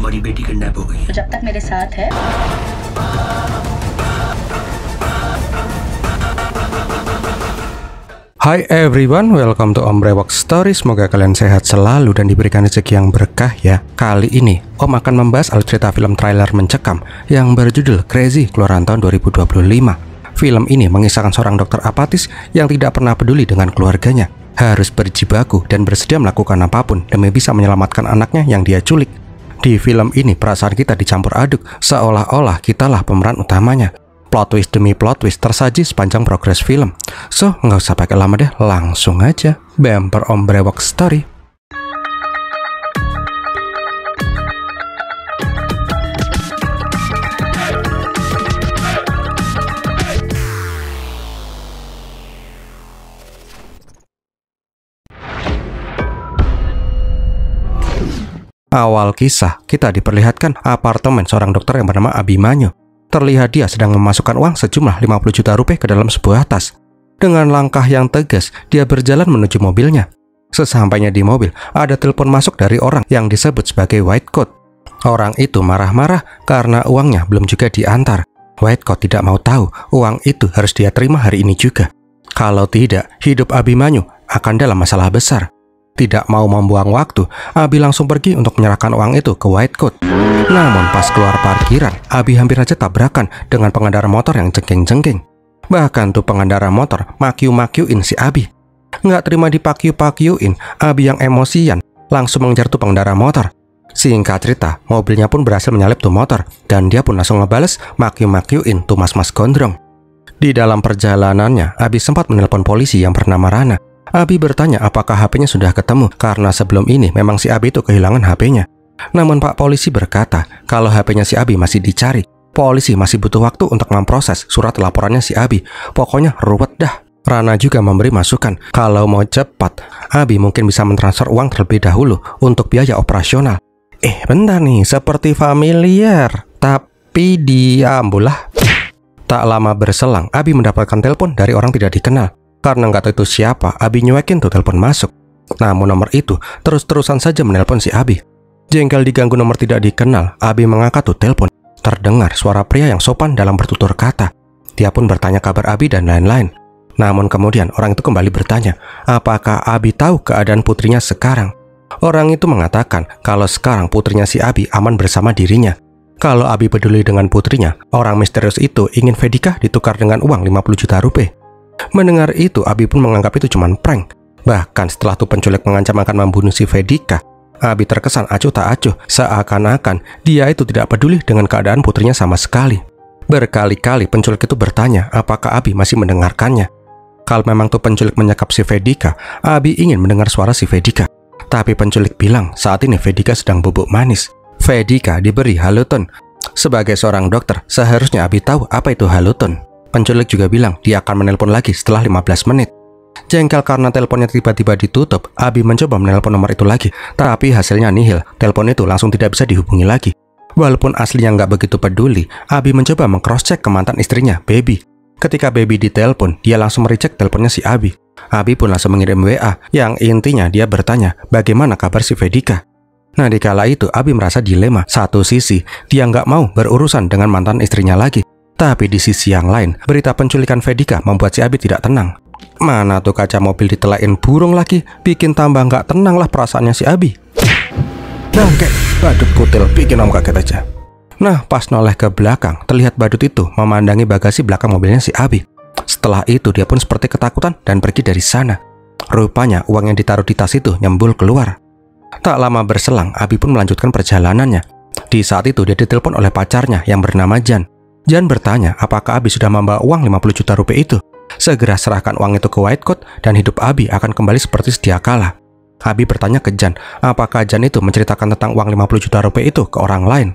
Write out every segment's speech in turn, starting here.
हमारी बेटी किडनैप हो गई है। तो जब तक मेरे साथ है Hi everyone, welcome to Om Brewok Story. Semoga kalian sehat selalu dan diberikan rezeki yang berkah ya. Kali ini Om akan membahas alur cerita film trailer mencekam yang berjudul Crazy, keluaran tahun 2025. Film ini mengisahkan seorang dokter apatis yang tidak pernah peduli dengan keluarganya, harus berjibaku dan bersedia melakukan apapun demi bisa menyelamatkan anaknya yang dia culik. Di film ini perasaan kita dicampur aduk, seolah-olah kitalah pemeran utamanya. Plot twist demi plot twist tersaji sepanjang progres film. So, nggak usah pakai lama deh, langsung aja bumper Om Brewok Story. Awal kisah, kita diperlihatkan apartemen seorang dokter yang bernama Abimanyu. Terlihat dia sedang memasukkan uang sejumlah 50 juta rupiah ke dalam sebuah tas. Dengan langkah yang tegas, dia berjalan menuju mobilnya. Sesampainya di mobil, ada telepon masuk dari orang yang disebut sebagai White Coat. Orang itu marah-marah karena uangnya belum juga diantar. White Coat tidak mau tahu uang itu harus dia terima hari ini juga. Kalau tidak, hidup Abimanyu akan dalam masalah besar. Tidak mau membuang waktu, Abi langsung pergi untuk menyerahkan uang itu ke White Coat. Namun pas keluar parkiran, Abi hampir aja tabrakan dengan pengendara motor yang jengking-jengking. Bahkan tuh pengendara motor makiu-makiuin si Abi. Nggak terima dipakiu-pakiuin, Abi yang emosian langsung mengejar tuh pengendara motor. Singkat cerita, mobilnya pun berhasil menyalip tuh motor, dan dia pun langsung ngebales makiu-makiuin tuh mas-mas gondrong. Di dalam perjalanannya, Abi sempat menelpon polisi yang bernama Rana. Abi bertanya apakah HP-nya sudah ketemu, karena sebelum ini memang si Abi itu kehilangan HP-nya. Namun Pak Polisi berkata kalau HP-nya si Abi masih dicari. Polisi masih butuh waktu untuk memproses surat laporannya si Abi. Pokoknya ruwet dah. Rana juga memberi masukan kalau mau cepat, Abi mungkin bisa mentransfer uang terlebih dahulu untuk biaya operasional. Bentar nih, seperti familiar, tapi diambulah. Tak lama berselang, Abi mendapatkan telepon dari orang tidak dikenal. Karena nggak tahu itu siapa, Abi nyuekin tuh telepon masuk. Namun nomor itu terus-terusan saja menelpon si Abi. Jengkel diganggu nomor tidak dikenal, Abi mengangkat tuh telepon. Terdengar suara pria yang sopan dalam bertutur kata. Dia pun bertanya kabar Abi dan lain-lain. Namun kemudian orang itu kembali bertanya, apakah Abi tahu keadaan putrinya sekarang? Orang itu mengatakan kalau sekarang putrinya si Abi aman bersama dirinya. Kalau Abi peduli dengan putrinya, orang misterius itu ingin Vedika ditukar dengan uang 50 juta rupiah. Mendengar itu, Abi pun menganggap itu cuma prank. Bahkan setelah tuh penculik mengancam akan membunuh si Vedika, Abi terkesan acuh tak acuh, seakan-akan dia itu tidak peduli dengan keadaan putrinya sama sekali. Berkali-kali penculik itu bertanya apakah Abi masih mendengarkannya. Kalau memang tuh penculik menyekap si Vedika, Abi ingin mendengar suara si Vedika. Tapi penculik bilang saat ini Vedika sedang bubuk manis. Vedika diberi Haloton. Sebagai seorang dokter, seharusnya Abi tahu apa itu Haloton. Penculik juga bilang dia akan menelpon lagi setelah 15 menit. Jengkel karena teleponnya tiba-tiba ditutup, Abi mencoba menelpon nomor itu lagi, tapi hasilnya nihil. Telepon itu langsung tidak bisa dihubungi lagi. Walaupun aslinya nggak begitu peduli, Abi mencoba meng-cross-check ke mantan istrinya, Baby. Ketika Baby ditelepon, dia langsung mereject teleponnya si Abi. Abi pun langsung mengirim WA, yang intinya dia bertanya bagaimana kabar si Vedika. Nah, di kala itu Abi merasa dilema. Satu sisi, dia nggak mau berurusan dengan mantan istrinya lagi. Tapi di sisi yang lain, berita penculikan Vedika membuat si Abi tidak tenang. Mana tuh kaca mobil ditelain burung lagi, bikin tambah nggak tenang lah perasaannya si Abi. Bangke, badut kutil, bikin om kaget aja. Nah, pas noleh ke belakang, terlihat badut itu memandangi bagasi belakang mobilnya si Abi. Setelah itu dia pun seperti ketakutan dan pergi dari sana. Rupanya uang yang ditaruh di tas itu nyembul keluar. Tak lama berselang, Abi pun melanjutkan perjalanannya. Di saat itu dia ditelepon oleh pacarnya yang bernama Jan. Jan bertanya apakah Abi sudah membawa uang 50 juta rupiah itu. Segera serahkan uang itu ke White Coat dan hidup Abi akan kembali seperti sedia kala. Abi bertanya ke Jan apakah Jan itu menceritakan tentang uang 50 juta rupiah itu ke orang lain.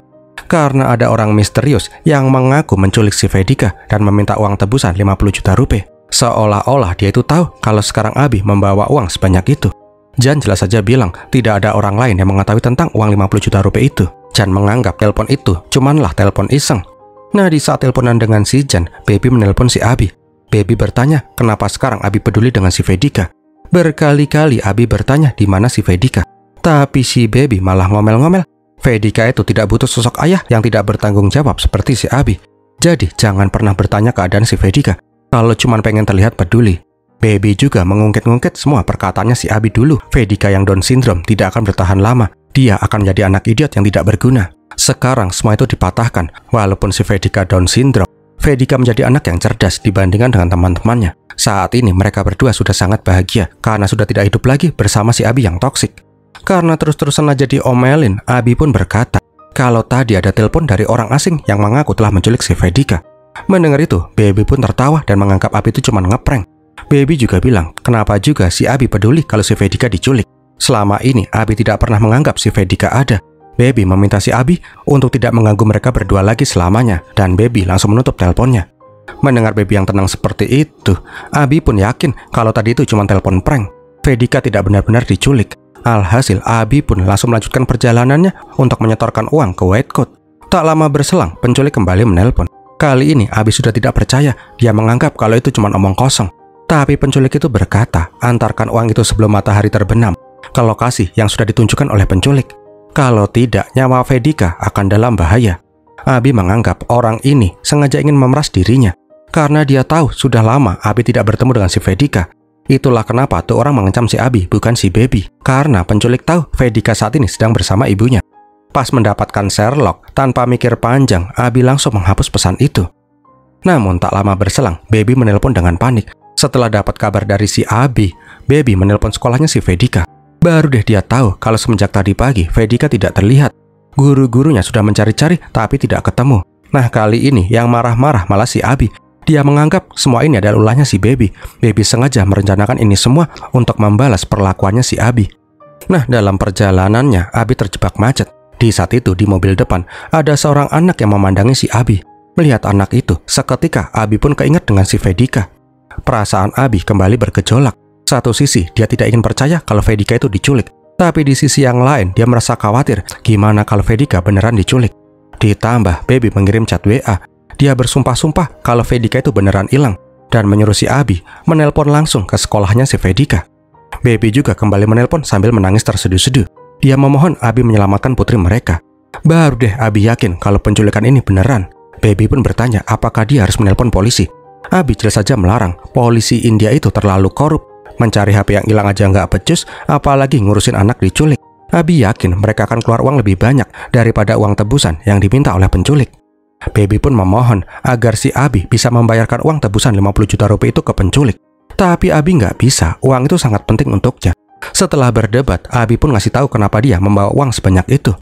Karena ada orang misterius yang mengaku menculik si Vedika dan meminta uang tebusan 50 juta rupiah. Seolah-olah dia itu tahu kalau sekarang Abi membawa uang sebanyak itu. Jan jelas saja bilang tidak ada orang lain yang mengetahui tentang uang 50 juta rupiah itu. Jan menganggap telepon itu cumanlah telepon iseng. Nah, di saat teleponan dengan si Jan, Baby menelpon si Abi. Baby bertanya kenapa sekarang Abi peduli dengan si Vedika. Berkali-kali Abi bertanya di mana si Vedika. Tapi si Baby malah ngomel-ngomel Vedika itu tidak butuh sosok ayah yang tidak bertanggung jawab seperti si Abi. Jadi jangan pernah bertanya keadaan si Vedika kalau cuma pengen terlihat peduli. Baby juga mengungkit-ungkit semua perkataannya si Abi dulu. Vedika yang Down syndrome tidak akan bertahan lama. Dia akan menjadi anak idiot yang tidak berguna. Sekarang semua itu dipatahkan. Walaupun si Vedika Down syndrome, Vedika menjadi anak yang cerdas dibandingkan dengan teman-temannya. Saat ini mereka berdua sudah sangat bahagia karena sudah tidak hidup lagi bersama si Abi yang toksik. Karena terus-terusan aja diomelin, Abi pun berkata kalau tadi ada telepon dari orang asing yang mengaku telah menculik si Vedika. Mendengar itu, Baby pun tertawa dan menganggap Abi itu cuma ngeprank. Baby juga bilang, kenapa juga si Abi peduli kalau si Vedika diculik? Selama ini, Abi tidak pernah menganggap si Vedika ada. Baby meminta si Abi untuk tidak mengganggu mereka berdua lagi selamanya, dan Baby langsung menutup teleponnya. Mendengar Baby yang tenang seperti itu, Abi pun yakin kalau tadi itu cuma telepon prank. Vedika tidak benar-benar diculik. Alhasil, Abi pun langsung melanjutkan perjalanannya untuk menyetorkan uang ke White Coat. Tak lama berselang, penculik kembali menelpon. Kali ini, Abi sudah tidak percaya. Dia menganggap kalau itu cuma omong kosong. Tapi penculik itu berkata, antarkan uang itu sebelum matahari terbenam ke lokasi yang sudah ditunjukkan oleh penculik. Kalau tidak, nyawa Vedika akan dalam bahaya. Abi menganggap orang ini sengaja ingin memeras dirinya. Karena dia tahu sudah lama Abi tidak bertemu dengan si Vedika. Itulah kenapa tuh orang mengancam si Abi, bukan si Baby. Karena penculik tahu Vedika saat ini sedang bersama ibunya. Pas mendapatkan Sherlock, tanpa mikir panjang, Abi langsung menghapus pesan itu. Namun tak lama berselang, Baby menelpon dengan panik. Setelah dapat kabar dari si Abi, Baby menelpon sekolahnya si Vedika. Baru deh dia tahu kalau semenjak tadi pagi Vedika tidak terlihat. Guru-gurunya sudah mencari-cari tapi tidak ketemu. Nah kali ini yang marah-marah malah si Abi. Dia menganggap semua ini adalah ulahnya si Baby. Baby sengaja merencanakan ini semua untuk membalas perlakuannya si Abi. Nah dalam perjalanannya Abi terjebak macet. Di saat itu di mobil depan ada seorang anak yang memandangi si Abi. Melihat anak itu, seketika Abi pun keinget dengan si Vedika. Perasaan Abi kembali bergejolak. Satu sisi dia tidak ingin percaya kalau Vedika itu diculik. Tapi di sisi yang lain dia merasa khawatir gimana kalau Vedika beneran diculik. Ditambah Baby mengirim chat WA. Dia bersumpah-sumpah kalau Vedika itu beneran hilang. Dan menyuruh si Abi menelpon langsung ke sekolahnya si Vedika. Baby juga kembali menelpon sambil menangis terseduh-seduh. Dia memohon Abi menyelamatkan putri mereka. Baru deh Abi yakin kalau penculikan ini beneran. Baby pun bertanya apakah dia harus menelpon polisi. Abi jelas saja melarang. Polisi India itu terlalu korup. Mencari HP yang hilang aja nggak becus, apalagi ngurusin anak diculik. Abi yakin mereka akan keluar uang lebih banyak daripada uang tebusan yang diminta oleh penculik. Baby pun memohon agar si Abi bisa membayarkan uang tebusan 50 juta rupiah itu ke penculik. Tapi Abi nggak bisa, uang itu sangat penting untuknya. Setelah berdebat, Abi pun ngasih tahu kenapa dia membawa uang sebanyak itu.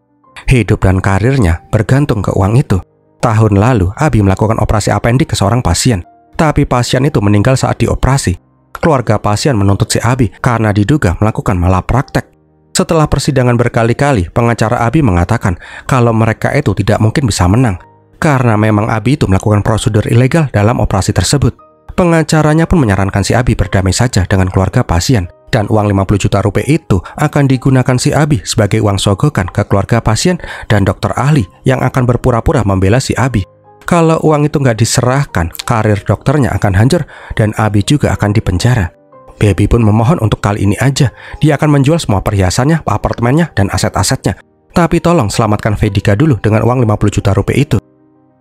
Hidup dan karirnya bergantung ke uang itu. Tahun lalu, Abi melakukan operasi appendix ke seorang pasien. Tapi pasien itu meninggal saat dioperasi. Keluarga pasien menuntut si Abi karena diduga melakukan malapraktek. Setelah persidangan berkali-kali, pengacara Abi mengatakan kalau mereka itu tidak mungkin bisa menang. Karena memang Abi itu melakukan prosedur ilegal dalam operasi tersebut. Pengacaranya pun menyarankan si Abi berdamai saja dengan keluarga pasien. Dan uang 50 juta rupiah itu akan digunakan si Abi sebagai uang sogokan ke keluarga pasien dan dokter ahli yang akan berpura-pura membela si Abi. Kalau uang itu nggak diserahkan, karir dokternya akan hancur dan Abi juga akan dipenjara. Baby pun memohon untuk kali ini aja. Dia akan menjual semua perhiasannya, apartemennya, dan aset-asetnya. Tapi tolong selamatkan Vedika dulu dengan uang 50 juta rupiah itu.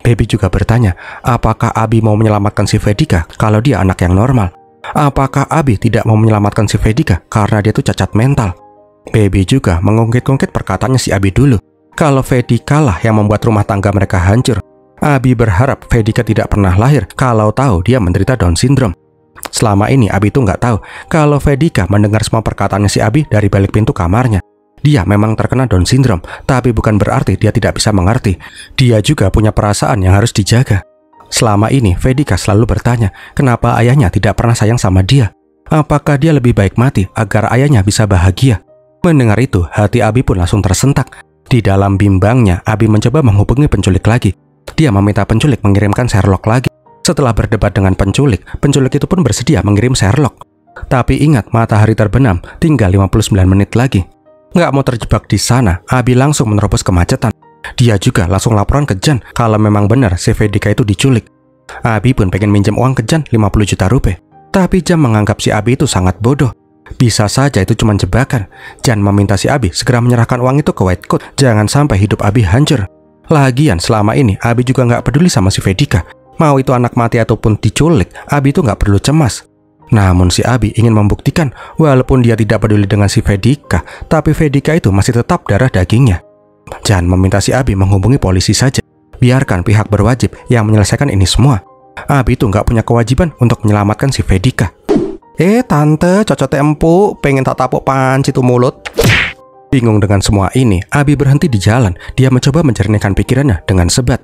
Baby juga bertanya, apakah Abi mau menyelamatkan si Vedika kalau dia anak yang normal? Apakah Abi tidak mau menyelamatkan si Vedika karena dia tuh cacat mental? Baby juga mengungkit-ungkit perkataannya si Abi dulu. Kalau Vedika lah yang membuat rumah tangga mereka hancur. Abi berharap Vedika tidak pernah lahir kalau tahu dia menderita Down syndrome. Selama ini Abi tuh nggak tahu kalau Vedika mendengar semua perkataannya si Abi dari balik pintu kamarnya. Dia memang terkena Down syndrome, tapi bukan berarti dia tidak bisa mengerti. Dia juga punya perasaan yang harus dijaga. Selama ini Vedika selalu bertanya kenapa ayahnya tidak pernah sayang sama dia. Apakah dia lebih baik mati agar ayahnya bisa bahagia? Mendengar itu, hati Abi pun langsung tersentak. Di dalam bimbangnya, Abi mencoba menghubungi penculik lagi. Dia meminta penculik mengirimkan Sherlock lagi. Setelah berdebat dengan penculik itu pun bersedia mengirim Sherlock. Tapi ingat, matahari terbenam, tinggal 59 menit lagi. Nggak mau terjebak di sana, Abi langsung menerobos kemacetan. Dia juga langsung laporan ke Jan kalau memang benar si Vedika itu diculik. Abi pun pengen minjem uang ke Jan 50 juta rupiah. Tapi Jan menganggap si Abi itu sangat bodoh. Bisa saja itu cuma jebakan. Jan meminta si Abi segera menyerahkan uang itu ke White Coat. Jangan sampai hidup Abi hancur. Lagian selama ini Abi juga nggak peduli sama si Vedika. Mau itu anak mati ataupun diculik, Abi itu nggak perlu cemas. Namun si Abi ingin membuktikan walaupun dia tidak peduli dengan si Vedika, tapi Vedika itu masih tetap darah dagingnya. Jan meminta si Abi menghubungi polisi saja. Biarkan pihak berwajib yang menyelesaikan ini semua. Abi itu nggak punya kewajiban untuk menyelamatkan si Vedika. Tante, cocok empuk, pengen tak tapuk panci tuh mulut. Bingung dengan semua ini, Abi berhenti di jalan. Dia mencoba mencernihkan pikirannya dengan sebat.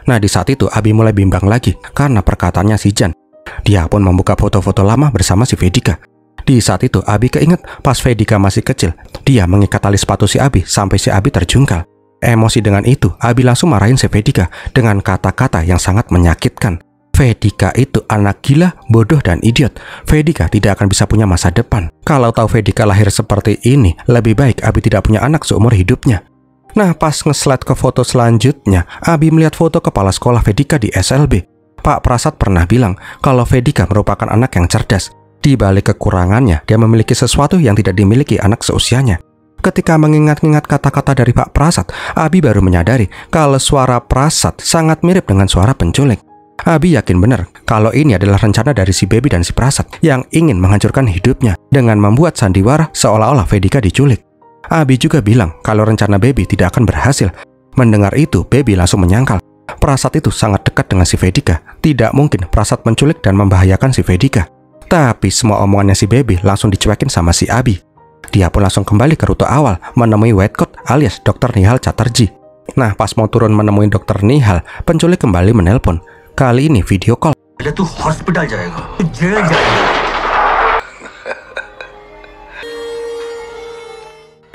Nah, di saat itu Abi mulai bimbang lagi karena perkataannya si Jan. Dia pun membuka foto-foto lama bersama si Vedika. Di saat itu Abi keinget pas Vedika masih kecil, dia mengikat tali sepatu si Abi sampai si Abi terjungkal. Emosi dengan itu, Abi langsung marahin si Vedika dengan kata-kata yang sangat menyakitkan. Vedika itu anak gila, bodoh, dan idiot. Vedika tidak akan bisa punya masa depan. Kalau tahu Vedika lahir seperti ini, lebih baik Abi tidak punya anak seumur hidupnya. Nah, pas nge-slide ke foto selanjutnya, Abi melihat foto kepala sekolah Vedika di SLB. Pak Prasad pernah bilang kalau Vedika merupakan anak yang cerdas. Di balik kekurangannya, dia memiliki sesuatu yang tidak dimiliki anak seusianya. Ketika mengingat-ingat kata-kata dari Pak Prasad, Abi baru menyadari kalau suara Prasad sangat mirip dengan suara penculik. Abi yakin benar kalau ini adalah rencana dari si Baby dan si Prasad yang ingin menghancurkan hidupnya dengan membuat sandiwara seolah-olah Vedika diculik. Abi juga bilang kalau rencana Baby tidak akan berhasil. Mendengar itu, Baby langsung menyangkal. Prasad itu sangat dekat dengan si Vedika. Tidak mungkin Prasad menculik dan membahayakan si Vedika. Tapi semua omongannya si Baby langsung dicuekin sama si Abi. Dia pun langsung kembali ke rute awal menemui White Coat alias Dr. Nihal Chatterjee. Nah, pas mau turun menemui Dr. Nihal, penculik kembali menelpon. Kali ini video call. Tu hospital jayega, tu jail jayega.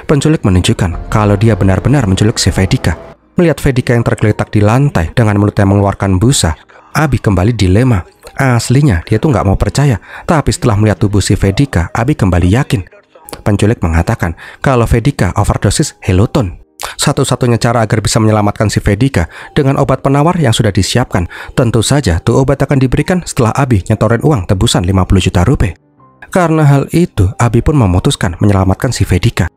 Penculik menunjukkan kalau dia benar-benar menculik si Vedika. Melihat Vedika yang tergeletak di lantai dengan mulutnya mengeluarkan busa, Abi kembali dilema. Aslinya dia tuh nggak mau percaya, tapi setelah melihat tubuh si Vedika, Abi kembali yakin. Penculik mengatakan kalau Vedika overdosis Heloton. Satu-satunya cara agar bisa menyelamatkan si Vedika dengan obat penawar yang sudah disiapkan. Tentu saja tuh obat akan diberikan setelah Abi nyetorin uang tebusan 50 juta rupiah. Karena hal itu, Abi pun memutuskan menyelamatkan si Vedika.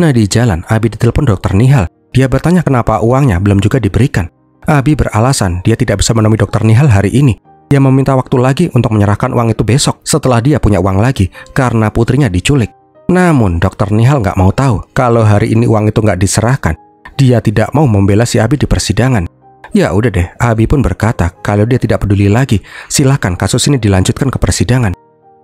Nah, di jalan, Abi ditelepon Dr. Nihal. Dia bertanya kenapa uangnya belum juga diberikan. Abi beralasan dia tidak bisa menemui Dr. Nihal hari ini. Dia meminta waktu lagi untuk menyerahkan uang itu besok setelah dia punya uang lagi karena putrinya diculik. Namun Dr. Nihal nggak mau tahu kalau hari ini uang itu nggak diserahkan. Dia tidak mau membela si Abi di persidangan. Ya udah deh, Abi pun berkata kalau dia tidak peduli lagi. Silakan kasus ini dilanjutkan ke persidangan.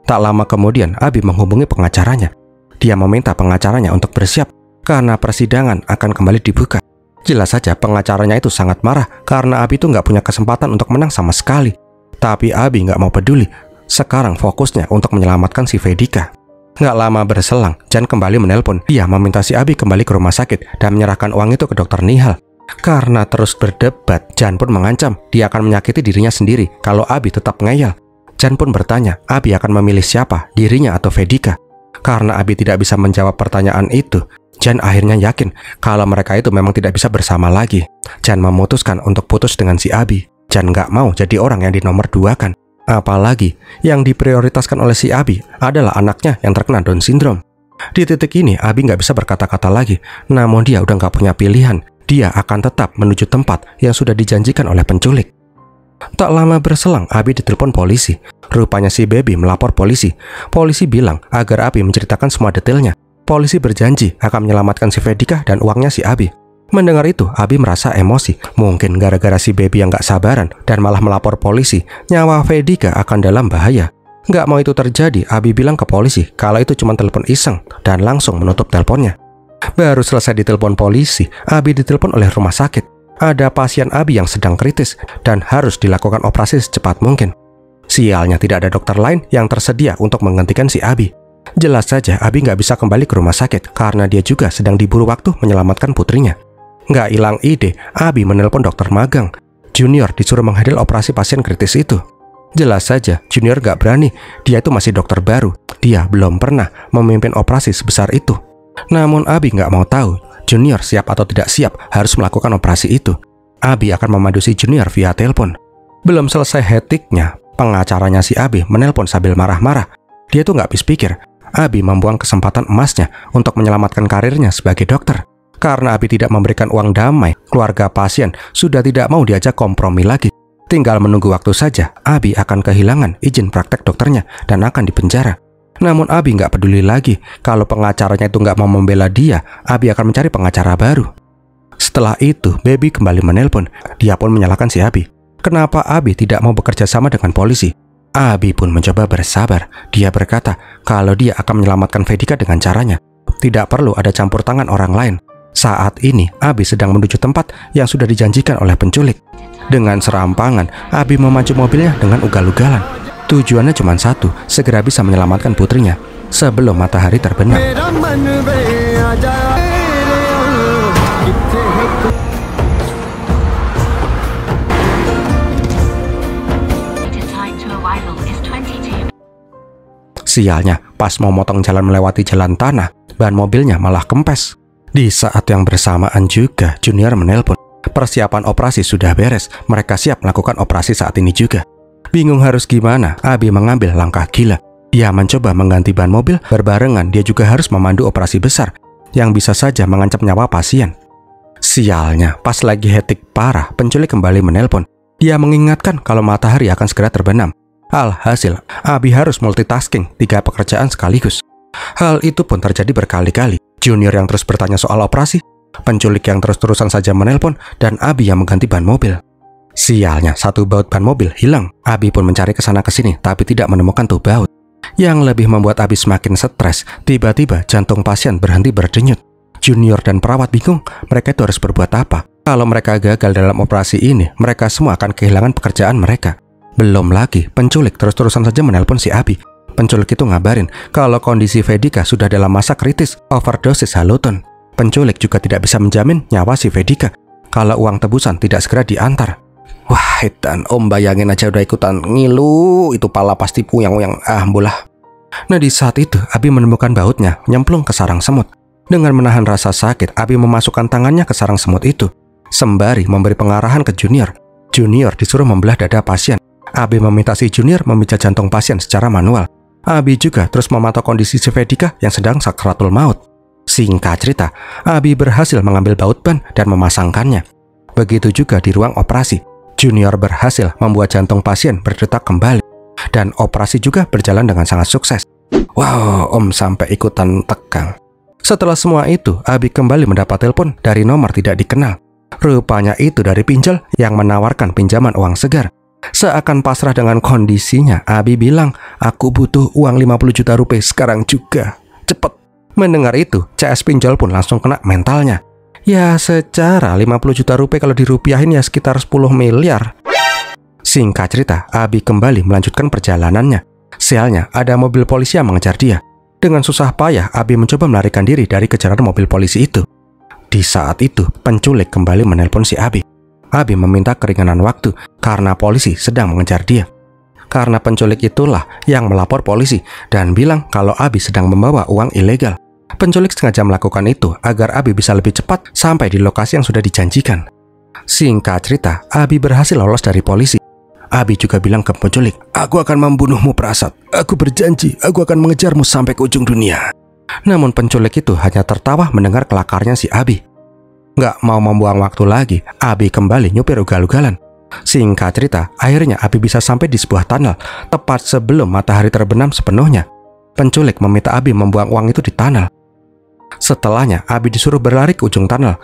Tak lama kemudian Abi menghubungi pengacaranya. Dia meminta pengacaranya untuk bersiap karena persidangan akan kembali dibuka. Jelas saja pengacaranya itu sangat marah karena Abi itu nggak punya kesempatan untuk menang sama sekali. Tapi Abi nggak mau peduli. Sekarang fokusnya untuk menyelamatkan si Vedika. Nggak lama berselang, Jan kembali menelpon. Dia meminta si Abi kembali ke rumah sakit dan menyerahkan uang itu ke Dr. Nihal. Karena terus berdebat, Jan pun mengancam dia akan menyakiti dirinya sendiri kalau Abi tetap ngeyel. Jan pun bertanya, Abi akan memilih siapa, dirinya atau Vedika? Karena Abi tidak bisa menjawab pertanyaan itu, Jan akhirnya yakin kalau mereka itu memang tidak bisa bersama lagi. Jan memutuskan untuk putus dengan si Abi. Jan nggak mau jadi orang yang dinomor duakan. Apalagi yang diprioritaskan oleh si Abi adalah anaknya yang terkena Down syndrome. Di titik ini Abi nggak bisa berkata-kata lagi. Namun dia udah nggak punya pilihan. Dia akan tetap menuju tempat yang sudah dijanjikan oleh penculik. Tak lama berselang, Abi ditelepon polisi. Rupanya si Baby melapor polisi. Polisi bilang agar Abi menceritakan semua detailnya. Polisi berjanji akan menyelamatkan si Vedika dan uangnya si Abi. Mendengar itu, Abi merasa emosi. Mungkin gara-gara si Baby yang gak sabaran dan malah melapor polisi, nyawa Vedika akan dalam bahaya. Gak mau itu terjadi, Abi bilang ke polisi kalau itu cuma telepon iseng dan langsung menutup teleponnya. Baru selesai ditelepon polisi, Abi ditelepon oleh rumah sakit. Ada pasien Abi yang sedang kritis dan harus dilakukan operasi secepat mungkin. Sialnya tidak ada dokter lain yang tersedia untuk menggantikan si Abi. Jelas saja Abi nggak bisa kembali ke rumah sakit karena dia juga sedang diburu waktu menyelamatkan putrinya. Nggak hilang ide, Abi menelpon dokter magang. Junior disuruh menghadiri operasi pasien kritis itu. Jelas saja Junior nggak berani, dia itu masih dokter baru. Dia belum pernah memimpin operasi sebesar itu. Namun Abi nggak mau tahu Junior siap atau tidak siap harus melakukan operasi itu. Abi akan memandu si Junior via telepon. Belum selesai hetiknya, pengacaranya si Abi menelpon sambil marah-marah. Dia tuh nggak habis pikir, Abi membuang kesempatan emasnya untuk menyelamatkan karirnya sebagai dokter. Karena Abi tidak memberikan uang damai, keluarga pasien sudah tidak mau diajak kompromi lagi. Tinggal menunggu waktu saja, Abi akan kehilangan izin praktek dokternya dan akan dipenjara. Namun Abi nggak peduli lagi. Kalau pengacaranya itu nggak mau membela dia, Abi akan mencari pengacara baru. Setelah itu, Baby kembali menelpon. Dia pun menyalahkan si Abi. Kenapa Abi tidak mau bekerja sama dengan polisi? Abi pun mencoba bersabar. Dia berkata kalau dia akan menyelamatkan Vedika dengan caranya. Tidak perlu ada campur tangan orang lain. Saat ini, Abi sedang menuju tempat yang sudah dijanjikan oleh penculik. Dengan serampangan, Abi memacu mobilnya dengan ugal-ugalan. Tujuannya cuma satu, segera bisa menyelamatkan putrinya sebelum matahari terbenam. Sialnya, pas mau motong jalan melewati jalan tanah, ban mobilnya malah kempes. Di saat yang bersamaan juga, Junior menelpon. Persiapan operasi sudah beres, mereka siap melakukan operasi saat ini juga. Bingung harus gimana, Abi mengambil langkah gila. Dia mencoba mengganti ban mobil, berbarengan dia juga harus memandu operasi besar yang bisa saja mengancam nyawa pasien. Sialnya, pas lagi hektik parah, penculik kembali menelpon. Dia mengingatkan kalau matahari akan segera terbenam. Alhasil, Abi harus multitasking 3 pekerjaan sekaligus. Hal itu pun terjadi berkali-kali. Junior yang terus bertanya soal operasi, penculik yang terus-terusan saja menelpon, dan Abi yang mengganti ban mobil. Sialnya, satu baut ban mobil hilang. Abi pun mencari kesana kesini, tapi tidak menemukan tuh baut. Yang lebih membuat Abi semakin stres, tiba-tiba jantung pasien berhenti berdenyut. Junior dan perawat bingung, mereka itu harus berbuat apa? Kalau mereka gagal dalam operasi ini, mereka semua akan kehilangan pekerjaan mereka. Belum lagi, penculik terus-terusan saja menelpon si Abi. Penculik itu ngabarin kalau kondisi Vedika sudah dalam masa kritis overdosis haluton. Penculik juga tidak bisa menjamin nyawa si Vedika kalau uang tebusan tidak segera diantar. Wah, edan, Om bayangin aja udah ikutan ngilu, itu pala pasti puyang-puyang, bolah. Nah, di saat itu, Abi menemukan bautnya nyemplung ke sarang semut. Dengan menahan rasa sakit, Abi memasukkan tangannya ke sarang semut itu, sembari memberi pengarahan ke Junior. Junior disuruh membelah dada pasien. Abi meminta si Junior memijat jantung pasien secara manual. Abi juga terus memantau kondisi si Vedika yang sedang sakratul maut. Singkat cerita, Abi berhasil mengambil baut ban dan memasangkannya. Begitu juga di ruang operasi. Junior berhasil membuat jantung pasien berdetak kembali. Dan operasi juga berjalan dengan sangat sukses. Wow, Om sampai ikutan tegang. Setelah semua itu, Abi kembali mendapat telepon dari nomor tidak dikenal. Rupanya itu dari Pinjol yang menawarkan pinjaman uang segar. Seakan pasrah dengan kondisinya, Abi bilang, aku butuh uang 50 juta rupiah sekarang juga. Cepet. Mendengar itu, CS Pinjol pun langsung kena mentalnya. Ya secara 50 juta rupiah kalau dirupiahin ya sekitar 10 miliar. Singkat cerita, Abi kembali melanjutkan perjalanannya. Sialnya, ada mobil polisi yang mengejar dia. Dengan susah payah, Abi mencoba melarikan diri dari kejaran mobil polisi itu. Di saat itu, penculik kembali menelpon si Abi. Abi meminta keringanan waktu karena polisi sedang mengejar dia. Karena penculik itulah yang melapor polisi dan bilang kalau Abi sedang membawa uang ilegal. Penculik sengaja melakukan itu agar Abi bisa lebih cepat sampai di lokasi yang sudah dijanjikan. Singkat cerita, Abi berhasil lolos dari polisi. Abi juga bilang ke penculik, aku akan membunuhmu Prasad. Aku berjanji, aku akan mengejarmu sampai ke ujung dunia. Namun penculik itu hanya tertawa mendengar kelakarnya si Abi. Nggak mau membuang waktu lagi, Abi kembali nyupir ugal-ugalan. Singkat cerita, akhirnya Abi bisa sampai di sebuah tunnel, tepat sebelum matahari terbenam sepenuhnya. Penculik meminta Abi membuang uang itu di tunnel. Setelahnya, Abi disuruh berlari ke ujung tunnel.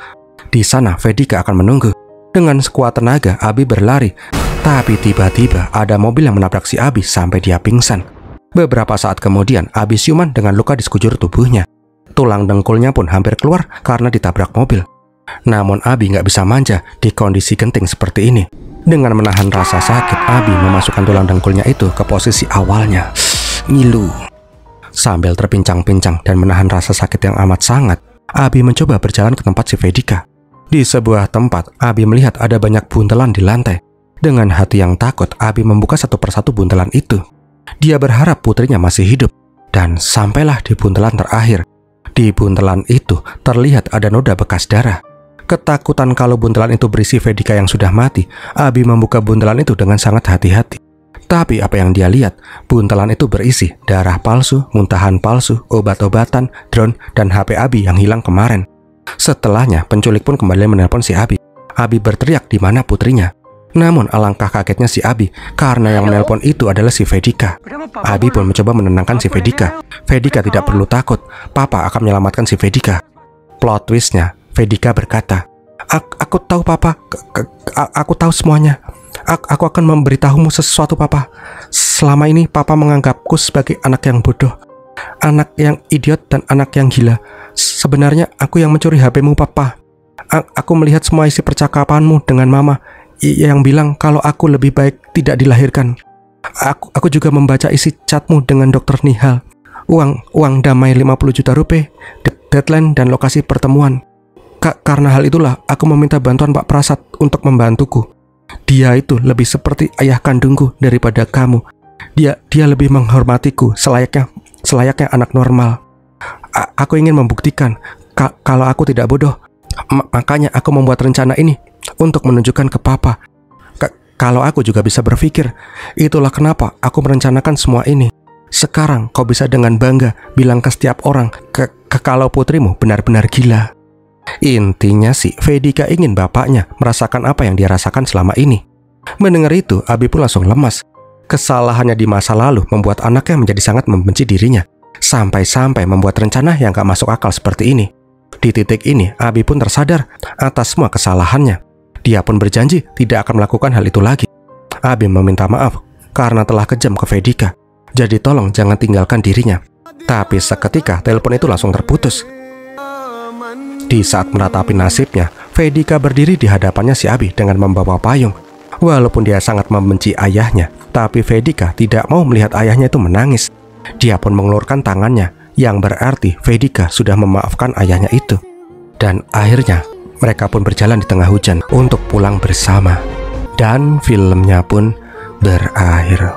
Di sana, Vedika akan menunggu. Dengan sekuat tenaga, Abi berlari. Tapi tiba-tiba ada mobil yang menabrak si Abi sampai dia pingsan. Beberapa saat kemudian, Abi siuman dengan luka di sekujur tubuhnya. Tulang dengkulnya pun hampir keluar karena ditabrak mobil. Namun Abi nggak bisa manja di kondisi genting seperti ini. Dengan menahan rasa sakit, Abi memasukkan tulang dengkulnya itu ke posisi awalnya. Ngilu. Sambil terpincang-pincang dan menahan rasa sakit yang amat sangat, Abi mencoba berjalan ke tempat si Vedika. Di sebuah tempat, Abi melihat ada banyak buntelan di lantai. Dengan hati yang takut, Abi membuka satu persatu buntelan itu. Dia berharap putrinya masih hidup. Dan sampailah di buntelan terakhir. Di buntelan itu terlihat ada noda bekas darah. Ketakutan kalau buntelan itu berisi Vedika yang sudah mati, Abi membuka buntelan itu dengan sangat hati-hati. Tapi apa yang dia lihat, buntelan itu berisi darah palsu, muntahan palsu, obat-obatan, drone, dan HP Abi yang hilang kemarin. Setelahnya, penculik pun kembali menelpon si Abi. Abi berteriak di mana putrinya. Namun alangkah kagetnya si Abi karena yang menelpon itu adalah si Vedika. Abi pun mencoba menenangkan si Vedika. Vedika tidak perlu takut, Papa akan menyelamatkan si Vedika. Plot twistnya, Vedika berkata, Aku tahu Papa, aku tahu semuanya. Aku akan memberitahumu sesuatu Papa. Selama ini Papa menganggapku sebagai anak yang bodoh, anak yang idiot dan anak yang gila. Sebenarnya aku yang mencuri HP-mu Papa. Aku melihat semua isi percakapanmu dengan Mama yang bilang kalau aku lebih baik tidak dilahirkan. Aku juga membaca isi chatmu dengan Dokter Nihal. Uang damai 50 juta rupiah, deadline dan lokasi pertemuan. Karena hal itulah aku meminta bantuan Pak Prasad untuk membantuku. Dia itu lebih seperti ayah kandungku daripada kamu. Dia lebih menghormatiku selayaknya anak normal. Aku ingin membuktikan kalau aku tidak bodoh. Makanya aku membuat rencana ini untuk menunjukkan ke Papa kalau aku juga bisa berpikir. Itulah kenapa aku merencanakan semua ini. Sekarang kau bisa dengan bangga bilang ke setiap orang kalau putrimu benar-benar gila. Intinya sih, Vedika ingin bapaknya merasakan apa yang dia rasakan selama ini. Mendengar itu, Abi pun langsung lemas. Kesalahannya di masa lalu membuat anaknya menjadi sangat membenci dirinya, sampai-sampai membuat rencana yang gak masuk akal seperti ini. Di titik ini, Abi pun tersadar atas semua kesalahannya. Dia pun berjanji tidak akan melakukan hal itu lagi. Abi meminta maaf karena telah kejam ke Vedika. Jadi tolong jangan tinggalkan dirinya. Tapi seketika telepon itu langsung terputus. Di saat meratapi nasibnya, Vedika berdiri di hadapannya si Abi dengan membawa payung. Walaupun dia sangat membenci ayahnya, tapi Vedika tidak mau melihat ayahnya itu menangis. Dia pun mengulurkan tangannya, yang berarti Vedika sudah memaafkan ayahnya itu. Dan akhirnya, mereka pun berjalan di tengah hujan untuk pulang bersama. Dan filmnya pun berakhir.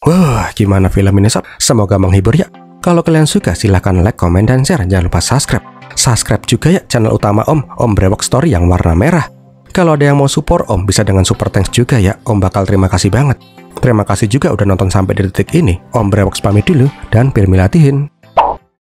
Wah, gimana film ini sob? Semoga menghibur ya. Kalau kalian suka silahkan like, komen, dan share. Jangan lupa subscribe. Subscribe juga ya channel utama Om Brewok Story yang warna merah. Kalau ada yang mau support Om bisa dengan super thanks juga ya. Om bakal terima kasih banget. Terima kasih juga udah nonton sampai di detik ini. Om Brewok pamit dulu dan Pirmi latihin.